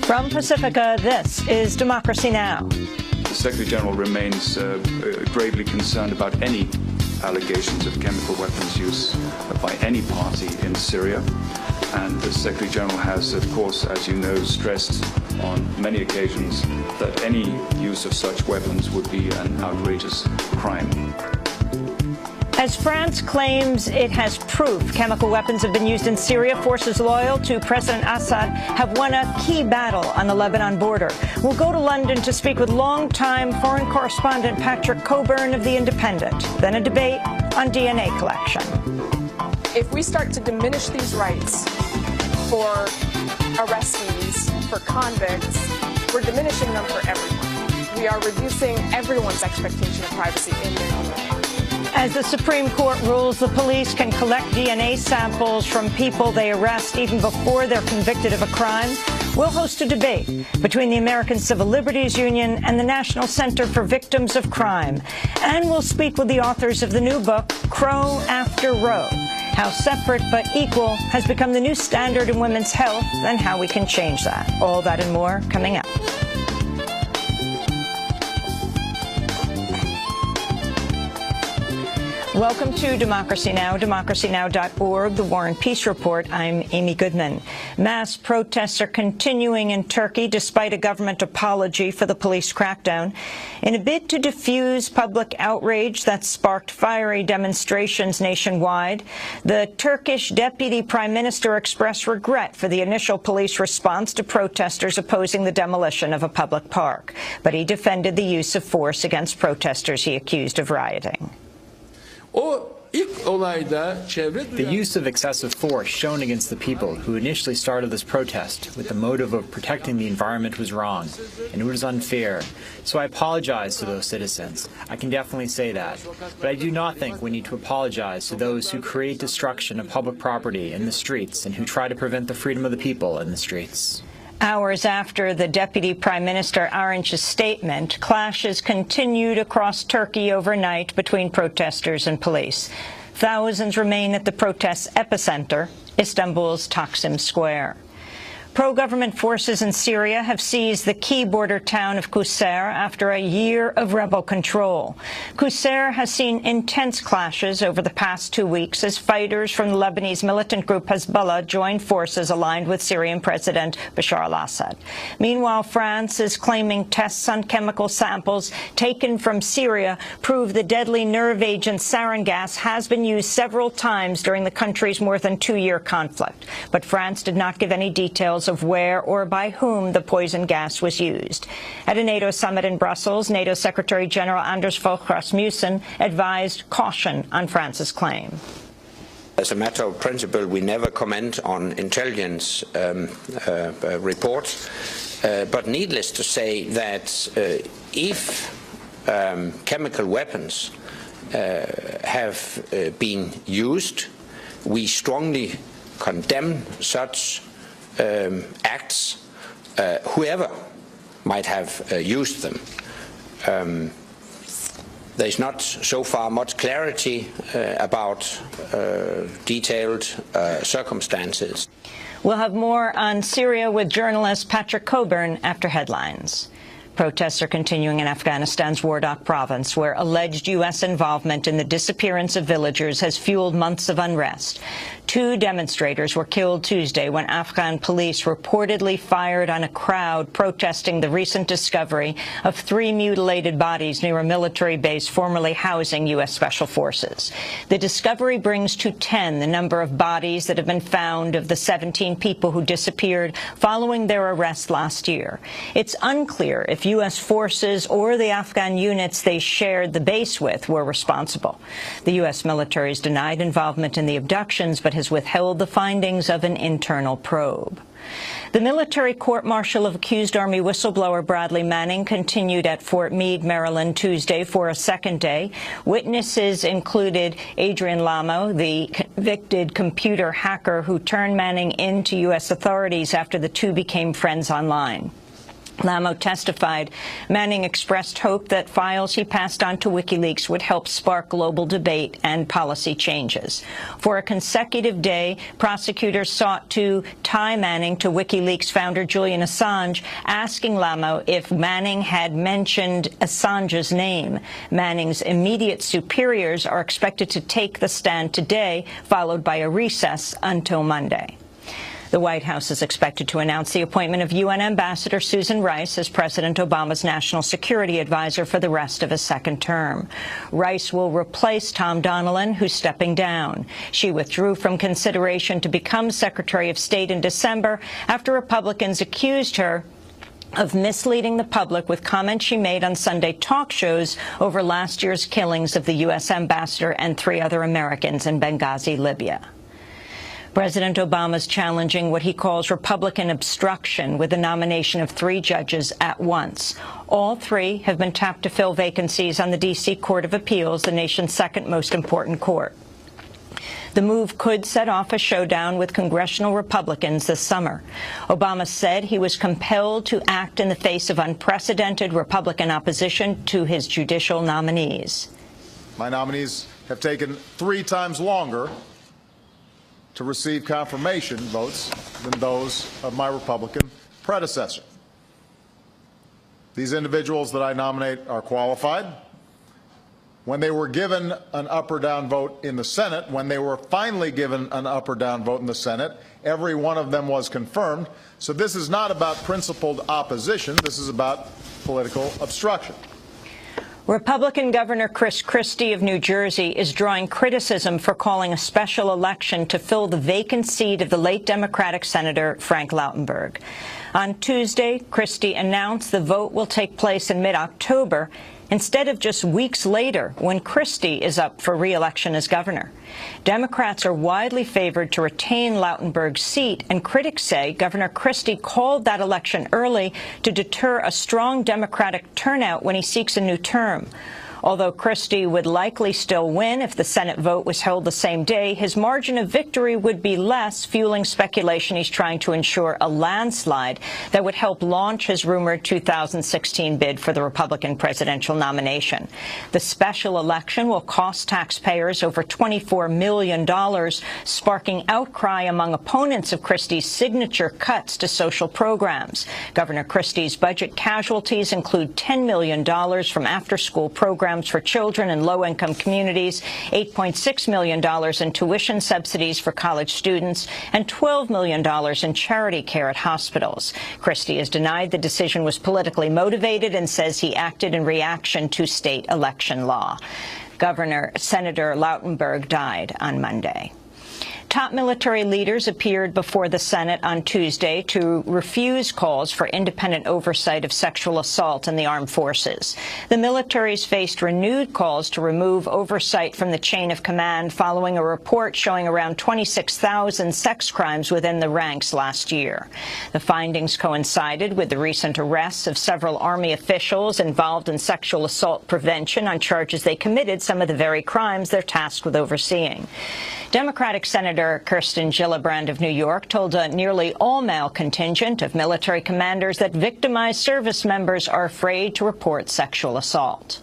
From Pacifica, this is Democracy Now! The Secretary General remains gravely concerned about any allegations of chemical weapons use by any party in Syria. And the Secretary General has, of course, as you know, stressed on many occasions that any use of such weapons would be an outrageous crime. As France claims it has proof chemical weapons have been used in Syria, forces loyal to President Assad have won a key battle on the Lebanon border. We'll go to London to speak with longtime foreign correspondent Patrick Coburn of The Independent, then a debate on DNA collection. If we start to diminish these rights for arrestees, for convicts, we're diminishing them for everyone. We are reducing everyone's expectation of privacy in their home. As the Supreme Court rules, the police can collect DNA samples from people they arrest even before they're convicted of a crime, we'll host a debate between the American Civil Liberties Union and the National Center for Victims of Crime. And we'll speak with the authors of the new book, Crow After Roe: How Separate But Equal has become the new standard in women's health and how we can change that. All that and more coming up. Welcome to Democracy Now!, democracynow.org, The War and Peace Report. I'm Amy Goodman. Mass protests are continuing in Turkey despite a government apology for the police crackdown. In a bid to diffuse public outrage that sparked fiery demonstrations nationwide, the Turkish deputy prime minister expressed regret for the initial police response to protesters opposing the demolition of a public park. But he defended the use of force against protesters he accused of rioting. The use of excessive force shown against the people who initially started this protest with the motive of protecting the environment was wrong, and it was unfair. So I apologize to those citizens. I can definitely say that. But I do not think we need to apologize to those who create destruction of public property in the streets and who try to prevent the freedom of the people in the streets. Hours after the Deputy Prime Minister Arınç's statement, clashes continued across Turkey overnight between protesters and police. Thousands remain at the protest's epicenter, Istanbul's Taksim Square. Pro-government forces in Syria have seized the key border town of Qusair after a year of rebel control. Qusair has seen intense clashes over the past 2 weeks as fighters from the Lebanese militant group Hezbollah joined forces aligned with Syrian President Bashar al-Assad. Meanwhile, France is claiming tests on chemical samples taken from Syria prove the deadly nerve agent sarin gas has been used several times during the country's more than 2-year conflict. But France did not give any details of where or by whom the poison gas was used. At a NATO summit in Brussels, NATO Secretary General Anders Fogh Rasmussen advised caution on France's claim. As a matter of principle, we never comment on intelligence reports, but needless to say that if chemical weapons have been used, we strongly condemn such acts, whoever might have used them. There's not so far much clarity about detailed circumstances. We'll have more on Syria with journalist Patrick Coburn after headlines. Protests are continuing in Afghanistan's Wardak province, where alleged U.S. involvement in the disappearance of villagers has fueled months of unrest. 2 demonstrators were killed Tuesday when Afghan police reportedly fired on a crowd protesting the recent discovery of 3 mutilated bodies near a military base formerly housing U.S. Special Forces. The discovery brings to 10 the number of bodies that have been found of the 17 people who disappeared following their arrest last year. It's unclear if U.S. forces or the Afghan units they shared the base with were responsible. The U.S. military has denied involvement in the abductions, but has withheld the findings of an internal probe. The military court-martial of accused Army whistleblower Bradley Manning continued at Fort Meade, Maryland, Tuesday for a second day. Witnesses included Adrian Lamo, the convicted computer hacker who turned Manning into U.S. authorities after the two became friends online. Lamo testified Manning expressed hope that files he passed on to WikiLeaks would help spark global debate and policy changes. For a consecutive day, prosecutors sought to tie Manning to WikiLeaks founder Julian Assange, asking Lamo if Manning had mentioned Assange's name. Manning's immediate superiors are expected to take the stand today, followed by a recess until Monday. The White House is expected to announce the appointment of UN Ambassador Susan Rice as President Obama's national security advisor for the rest of his second term. Rice will replace Tom Donilon, who's stepping down. She withdrew from consideration to become Secretary of State in December after Republicans accused her of misleading the public with comments she made on Sunday talk shows over last year's killings of the U.S. ambassador and 3 other Americans in Benghazi, Libya. President Obama is challenging what he calls Republican obstruction with the nomination of 3 judges at once. All 3 have been tapped to fill vacancies on the D.C. Court of Appeals, the nation's second most important court. The move could set off a showdown with congressional Republicans this summer. Obama said he was compelled to act in the face of unprecedented Republican opposition to his judicial nominees. My nominees have taken 3 times longer to receive confirmation votes than those of my Republican predecessor. These individuals that I nominate are qualified. When they were given an up or down vote in the Senate, when they were finally given an up or down vote in the Senate, every one of them was confirmed. So this is not about principled opposition. This is about political obstruction. Republican Governor Chris Christie of New Jersey is drawing criticism for calling a special election to fill the vacant seat of the late Democratic Senator Frank Lautenberg. On Tuesday, Christie announced the vote will take place in mid-October instead of just weeks later when Christie is up for re-election as governor. Democrats are widely favored to retain Lautenberg's seat, and critics say Governor Christie called that election early to deter a strong Democratic turnout when he seeks a new term. Although Christie would likely still win if the Senate vote was held the same day, his margin of victory would be less, fueling speculation he's trying to ensure a landslide that would help launch his rumored 2016 bid for the Republican presidential nomination. The special election will cost taxpayers over $24 million, sparking outcry among opponents of Christie's signature cuts to social programs. Governor Christie's budget casualties include $10 million from after-school programs for children in low-income communities, $8.6 million in tuition subsidies for college students, and $12 million in charity care at hospitals. Christie has denied the decision was politically motivated and says he acted in reaction to state election law. Senator Lautenberg died on Monday. Top military leaders appeared before the Senate on Tuesday to refuse calls for independent oversight of sexual assault in the armed forces. The militaries faced renewed calls to remove oversight from the chain of command following a report showing around 26,000 sex crimes within the ranks last year. The findings coincided with the recent arrests of several Army officials involved in sexual assault prevention on charges they committed some of the very crimes they're tasked with overseeing. Democratic Senator Kirsten Gillibrand of New York told a nearly all-male contingent of military commanders that victimized service members are afraid to report sexual assault.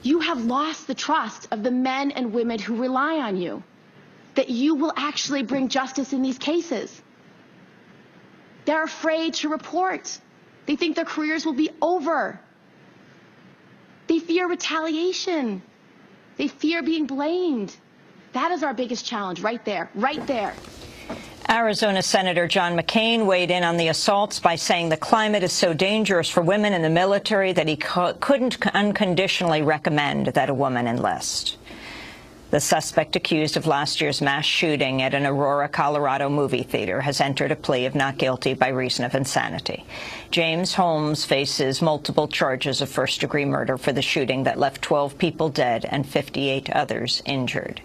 You have lost the trust of the men and women who rely on you, that you will actually bring justice in these cases. They're afraid to report. They think their careers will be over. They fear retaliation. They fear being blamed. That is our biggest challenge right there, right there. Arizona Senator John McCain weighed in on the assaults by saying the climate is so dangerous for women in the military that he couldn't unconditionally recommend that a woman enlist. The suspect accused of last year's mass shooting at an Aurora, Colorado movie theater has entered a plea of not guilty by reason of insanity. James Holmes faces multiple charges of first-degree murder for the shooting that left 12 people dead and 58 others injured.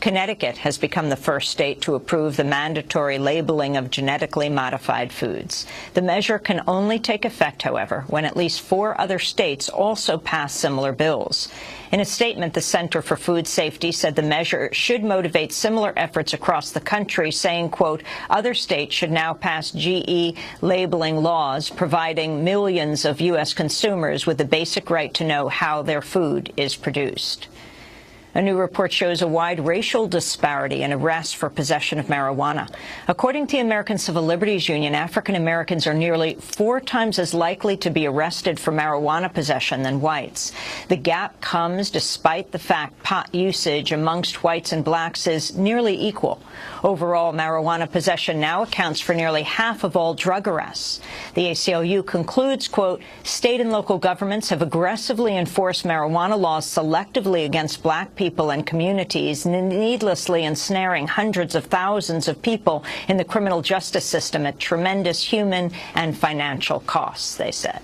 Connecticut has become the first state to approve the mandatory labeling of genetically modified foods. The measure can only take effect, however, when at least 4 other states also pass similar bills. In a statement, the Center for Food Safety said the measure should motivate similar efforts across the country, saying, quote, other states should now pass GE labeling laws, providing millions of U.S. consumers with the basic right to know how their food is produced. A new report shows a wide racial disparity in arrests for possession of marijuana. According to the American Civil Liberties Union, African Americans are nearly 4 times as likely to be arrested for marijuana possession than whites. The gap comes despite the fact pot usage amongst whites and blacks is nearly equal. Overall, marijuana possession now accounts for nearly half of all drug arrests. The ACLU concludes, quote, state and local governments have aggressively enforced marijuana laws selectively against black people and communities, needlessly ensnaring hundreds of thousands of people in the criminal justice system at tremendous human and financial costs, they said.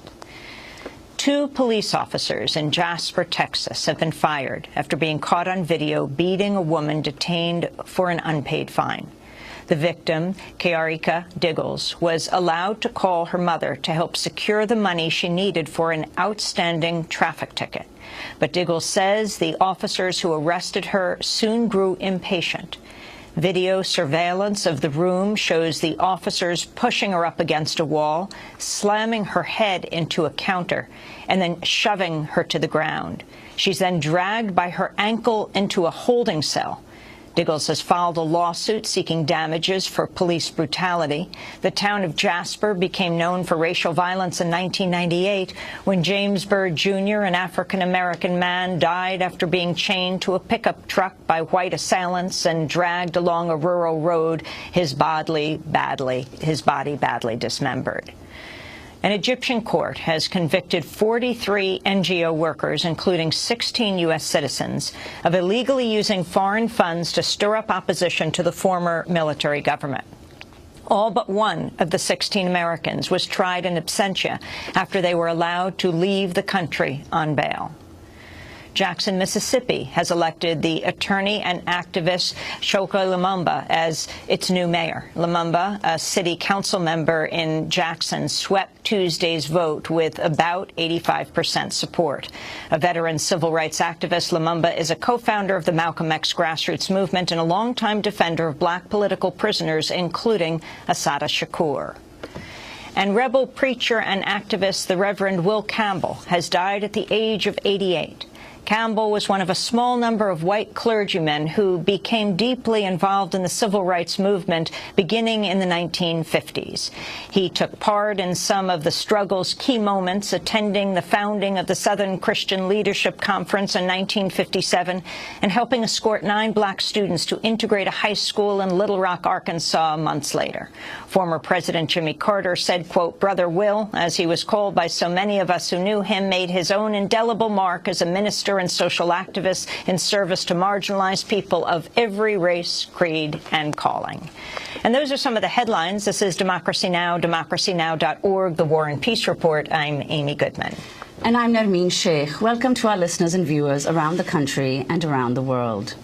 2 police officers in Jasper, Texas, have been fired after being caught on video beating a woman detained for an unpaid fine. The victim, Kearika Diggles, was allowed to call her mother to help secure the money she needed for an outstanding traffic ticket. But Diggles says the officers who arrested her soon grew impatient. Video surveillance of the room shows the officers pushing her up against a wall, slamming her head into a counter, and then shoving her to the ground. She's then dragged by her ankle into a holding cell. Diggles has filed a lawsuit seeking damages for police brutality. The town of Jasper became known for racial violence in 1998 when James Byrd Jr., an African-American man, died after being chained to a pickup truck by white assailants and dragged along a rural road, his body badly dismembered. An Egyptian court has convicted 43 NGO workers, including 16 U.S. citizens, of illegally using foreign funds to stir up opposition to the former military government. All but 1 of the 16 Americans was tried in absentia after they were allowed to leave the country on bail. Jackson, Mississippi, has elected the attorney and activist Shoka Lumumba as its new mayor. Lumumba, a city council member in Jackson, swept Tuesday's vote with about 85% support. A veteran civil rights activist, Lumumba is a co-founder of the Malcolm X grassroots movement and a longtime defender of black political prisoners, including Assata Shakur. And rebel preacher and activist, the Reverend Will Campbell, has died at the age of 88. Campbell was one of a small number of white clergymen who became deeply involved in the civil rights movement beginning in the 1950s. He took part in some of the struggle's key moments, attending the founding of the Southern Christian Leadership Conference in 1957 and helping escort 9 black students to integrate a high school in Little Rock, Arkansas, months later. Former President Jimmy Carter said, quote, Brother Will, as he was called by so many of us who knew him, made his own indelible mark as a minister and social activists in service to marginalized people of every race, creed, and calling. And those are some of the headlines. This is Democracy Now!, democracynow.org, The War and Peace Report. I'm Amy Goodman. And I'm Nermeen Sheikh. Welcome to our listeners and viewers around the country and around the world.